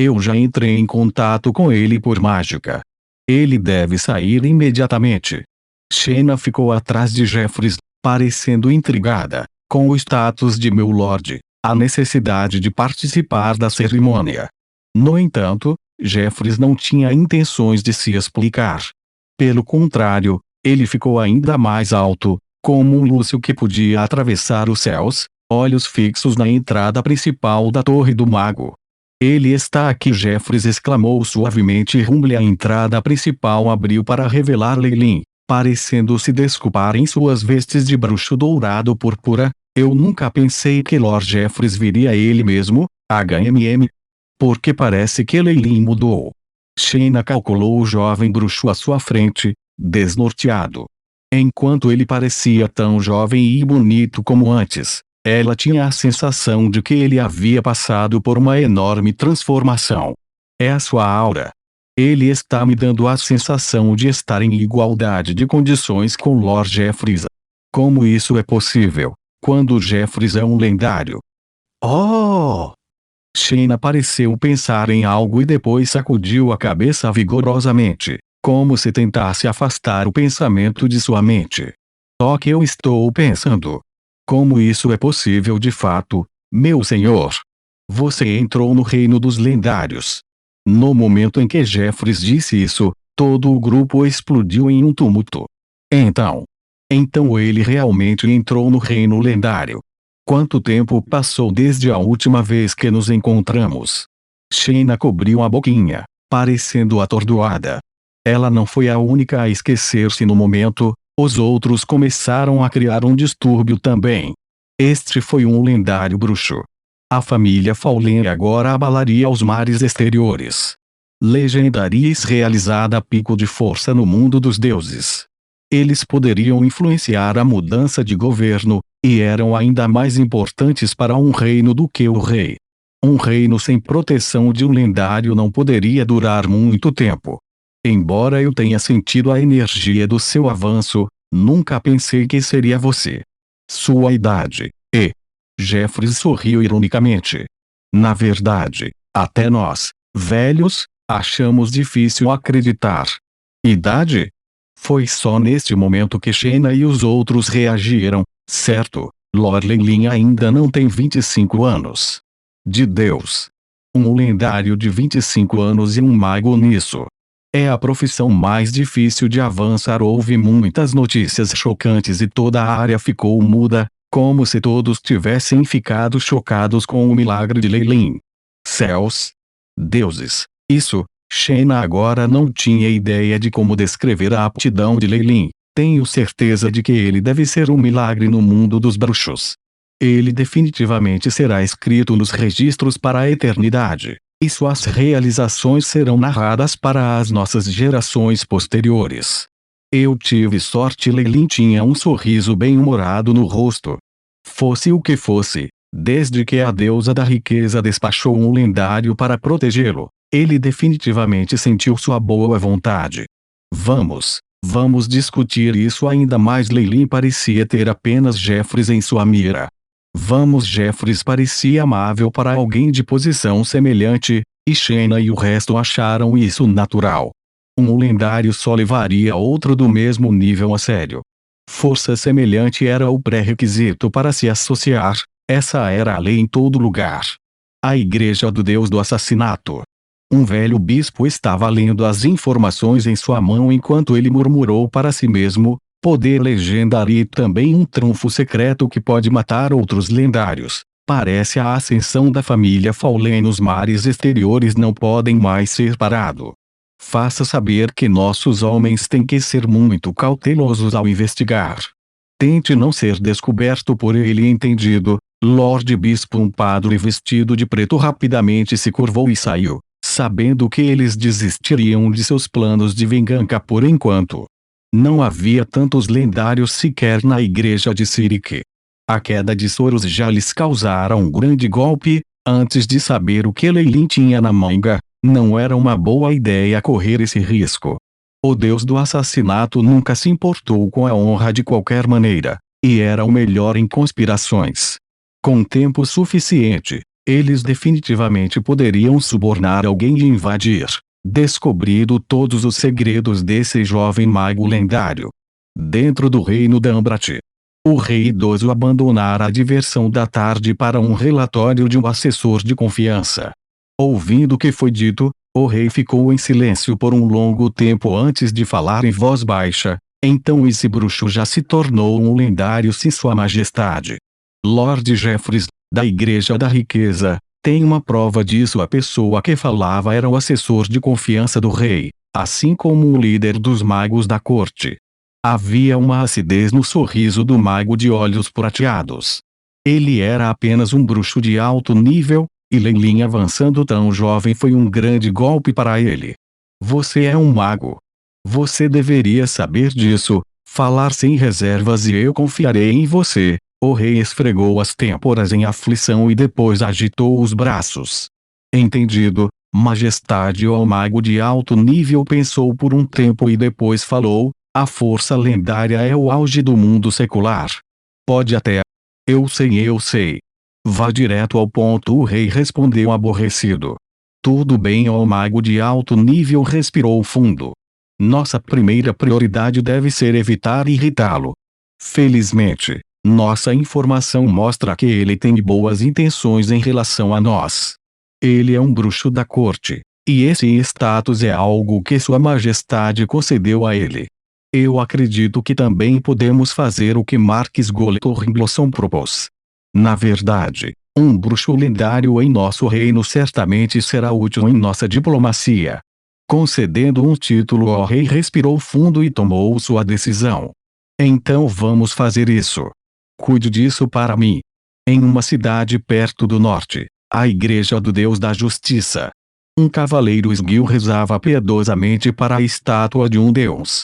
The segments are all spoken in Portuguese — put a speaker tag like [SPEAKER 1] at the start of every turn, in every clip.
[SPEAKER 1] Eu já entrei em contato com ele por mágica. Ele deve sair imediatamente. Shayna ficou atrás de Jeffries, parecendo intrigada com o status de meu lord, a necessidade de participar da cerimônia. No entanto, Jeffries não tinha intenções de se explicar. Pelo contrário, ele ficou ainda mais alto, como um lúcio que podia atravessar os céus, olhos fixos na entrada principal da Torre do Mago. Ele está aqui, Jeffries exclamou suavemente rumo à entrada principal abriu para revelar Leilin, parecendo se desculpar em suas vestes de bruxo dourado púrpura. Eu nunca pensei que Lord Jeffries viria ele mesmo, HMM. Porque parece que Leilin mudou. Shayna calculou o jovem bruxo à sua frente, desnorteado. Enquanto ele parecia tão jovem e bonito como antes, ela tinha a sensação de que ele havia passado por uma enorme transformação. É a sua aura. Ele está me dando a sensação de estar em igualdade de condições com Lord Jeffries. Como isso é possível, quando Jeffries é um lendário? Oh! Shayna pareceu pensar em algo e depois sacudiu a cabeça vigorosamente, como se tentasse afastar o pensamento de sua mente. O que eu estou pensando? Como isso é possível de fato, meu senhor? Você entrou no reino dos lendários. No momento em que Jeffries disse isso, todo o grupo explodiu em um tumulto. Então ele realmente entrou no reino lendário. Quanto tempo passou desde a última vez que nos encontramos? Shayna cobriu a boquinha, parecendo atordoada. Ela não foi a única a esquecer-se no momento, os outros começaram a criar um distúrbio também. Este foi um lendário bruxo. A família Fawley agora abalaria os mares exteriores. Legendarias realizada a pico de força no mundo dos deuses. Eles poderiam influenciar a mudança de governo, e eram ainda mais importantes para um reino do que o rei. Um reino sem proteção de um lendário não poderia durar muito tempo. Embora eu tenha sentido a energia do seu avanço, nunca pensei que seria você. Sua idade, Jeffries sorriu ironicamente. Na verdade, até nós, velhos, achamos difícil acreditar. Idade? Foi só neste momento que Shayna e os outros reagiram, certo, Lord Leilin ainda não tem 25 anos. De Deus! Um lendário de 25 anos e um mago nisso. É a profissão mais difícil de avançar. Houve muitas notícias chocantes e toda a área ficou muda, como se todos tivessem ficado chocados com o milagre de Leilin. Céus! Deuses! Isso! Shayna agora não tinha ideia de como descrever a aptidão de Leilin. Tenho certeza de que ele deve ser um milagre no mundo dos bruxos. Ele definitivamente será escrito nos registros para a eternidade, e suas realizações serão narradas para as nossas gerações posteriores. Eu tive sorte. Leilin tinha um sorriso bem-humorado no rosto. Fosse o que fosse, desde que a deusa da riqueza despachou um lendário para protegê-lo, ele definitivamente sentiu sua boa vontade. Vamos discutir isso ainda mais. Leilin parecia ter apenas Jeffries em sua mira. Jeffries parecia amável para alguém de posição semelhante, e Shayna e o resto acharam isso natural. Um lendário só levaria outro do mesmo nível a sério. Força semelhante era o pré-requisito para se associar, essa era a lei em todo lugar. A Igreja do Deus do Assassinato. Um velho bispo estava lendo as informações em sua mão enquanto ele murmurou para si mesmo: poder legendário e também um trunfo secreto que pode matar outros lendários. Parece a ascensão da família Fawley nos mares exteriores não podem mais ser parado. Faça saber que nossos homens têm que ser muito cautelosos ao investigar. Tente não ser descoberto por ele. Entendido, Lorde Bispo. Um padre vestido de preto rapidamente se curvou e saiu, sabendo que eles desistiriam de seus planos de vingança por enquanto. Não havia tantos lendários sequer na igreja de Cyric. A queda de Soros já lhes causara um grande golpe. Antes de saber o que Leilin tinha na manga, não era uma boa ideia correr esse risco. O deus do assassinato nunca se importou com a honra de qualquer maneira, e era o melhor em conspirações. Com tempo suficiente, Eles definitivamente poderiam subornar alguém e invadir, descobrindo todos os segredos desse jovem mago lendário. Dentro do reino da Ambrat, o rei idoso abandonara a diversão da tarde para um relatório de um assessor de confiança. Ouvindo o que foi dito, o rei ficou em silêncio por um longo tempo antes de falar em voz baixa. Então esse bruxo já se tornou um lendário, sim, Sua Majestade. Lord Jeffreys, da Igreja da Riqueza, tem uma prova disso. A pessoa que falava era o assessor de confiança do rei, assim como o líder dos magos da corte. Havia uma acidez no sorriso do mago de olhos prateados. Ele era apenas um bruxo de alto nível, e Leilin avançando tão jovem foi um grande golpe para ele. Você é um mago. Você deveria saber disso, falar sem reservas e eu confiarei em você. O rei esfregou as têmporas em aflição e depois agitou os braços. Entendido, Majestade. O mago de alto nível pensou por um tempo e depois falou: a força lendária é o auge do mundo secular. Pode até. Eu sei. Vá direto ao ponto. O rei respondeu aborrecido. Tudo bem. O mago de alto nível respirou fundo. Nossa primeira prioridade deve ser evitar irritá-lo. Felizmente, nossa informação mostra que ele tem boas intenções em relação a nós. Ele é um bruxo da corte, e esse status é algo que Sua Majestade concedeu a ele. Eu acredito que também podemos fazer o que Marquis Goldthornblossom propôs. Na verdade, um bruxo lendário em nosso reino certamente será útil em nossa diplomacia. Concedendo um título ao rei, respirou fundo e tomou sua decisão. Então vamos fazer isso. Cuide disso para mim. Em uma cidade perto do norte, a Igreja do Deus da Justiça, um cavaleiro esguio rezava piedosamente para a estátua de um deus.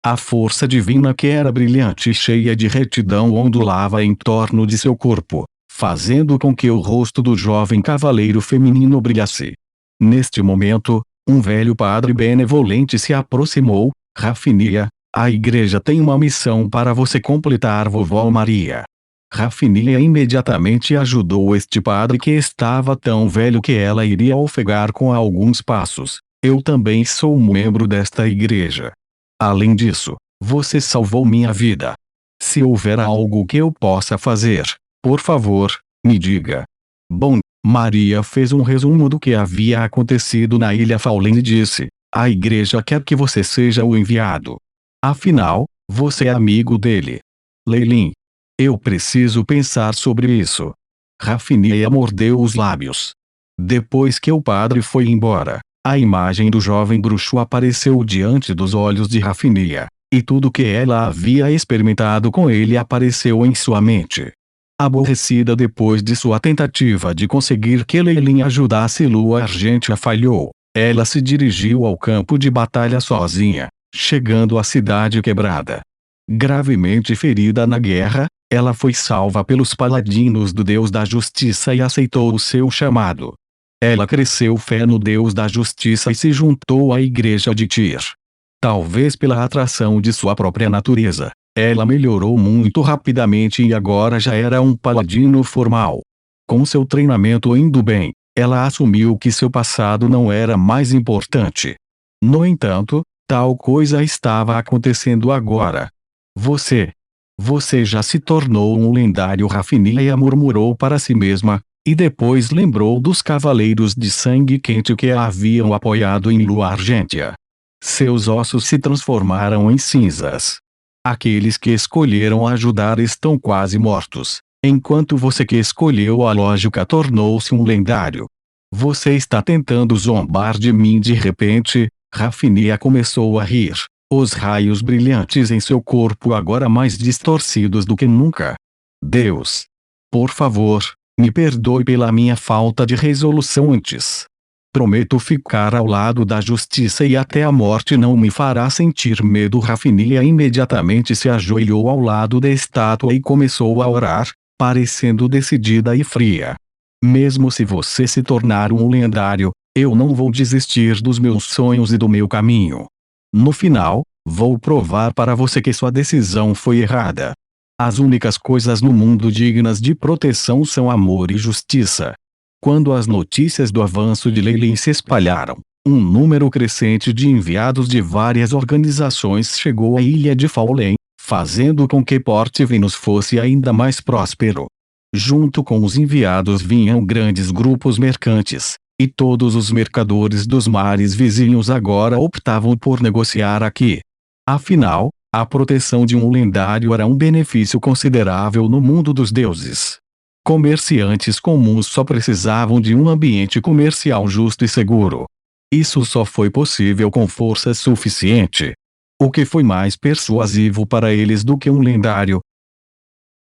[SPEAKER 1] A força divina, que era brilhante e cheia de retidão, ondulava em torno de seu corpo, fazendo com que o rosto do jovem cavaleiro feminino brilhasse. Neste momento, um velho padre benevolente se aproximou. Rafinia, a igreja tem uma missão para você completar, vovó Maria. Rafinia imediatamente ajudou este padre, que estava tão velho que ela iria ofegar com alguns passos. Eu também sou um membro desta igreja. Além disso, você salvou minha vida. Se houver algo que eu possa fazer, por favor, me diga. Bom, Maria fez um resumo do que havia acontecido na Ilha Fallen e disse: a igreja quer que você seja o enviado. Afinal, você é amigo dele. Leilin. Eu preciso pensar sobre isso. Rafinia mordeu os lábios. Depois que o padre foi embora, a imagem do jovem bruxo apareceu diante dos olhos de Rafinia, e tudo que ela havia experimentado com ele apareceu em sua mente. Aborrecida depois de sua tentativa de conseguir que Leilin ajudasse, Lua Argêntea falhou. Ela se dirigiu ao campo de batalha sozinha, chegando à cidade quebrada. Gravemente ferida na guerra, ela foi salva pelos paladinos do Deus da Justiça e aceitou o seu chamado. Ela cresceu fé no Deus da Justiça e se juntou à igreja de Tyr. Talvez pela atração de sua própria natureza, ela melhorou muito rapidamente e agora já era um paladino formal. Com seu treinamento indo bem, ela assumiu que seu passado não era mais importante. No entanto, tal coisa estava acontecendo agora. Você já se tornou um lendário, Rafinia murmurou para si mesma, e depois lembrou dos cavaleiros de sangue quente que a haviam apoiado em Lua Argêntea. Seus ossos se transformaram em cinzas. Aqueles que escolheram ajudar estão quase mortos, enquanto você que escolheu a lógica tornou-se um lendário. Você está tentando zombar de mim. De repente, Rafinia começou a rir, os raios brilhantes em seu corpo agora mais distorcidos do que nunca. Deus! Por favor, me perdoe pela minha falta de resolução antes. Prometo ficar ao lado da justiça e até a morte não me fará sentir medo. Rafinia imediatamente se ajoelhou ao lado da estátua e começou a orar, parecendo decidida e fria. Mesmo se você se tornar um lendário, eu não vou desistir dos meus sonhos e do meu caminho. No final, vou provar para você que sua decisão foi errada. As únicas coisas no mundo dignas de proteção são amor e justiça. Quando as notícias do avanço de Leilin se espalharam, um número crescente de enviados de várias organizações chegou à ilha de Fallen, fazendo com que Port Venus fosse ainda mais próspero. Junto com os enviados vinham grandes grupos mercantes, e todos os mercadores dos mares vizinhos agora optavam por negociar aqui. Afinal, a proteção de um lendário era um benefício considerável no mundo dos deuses. Comerciantes comuns só precisavam de um ambiente comercial justo e seguro. Isso só foi possível com força suficiente. O que foi mais persuasivo para eles do que um lendário,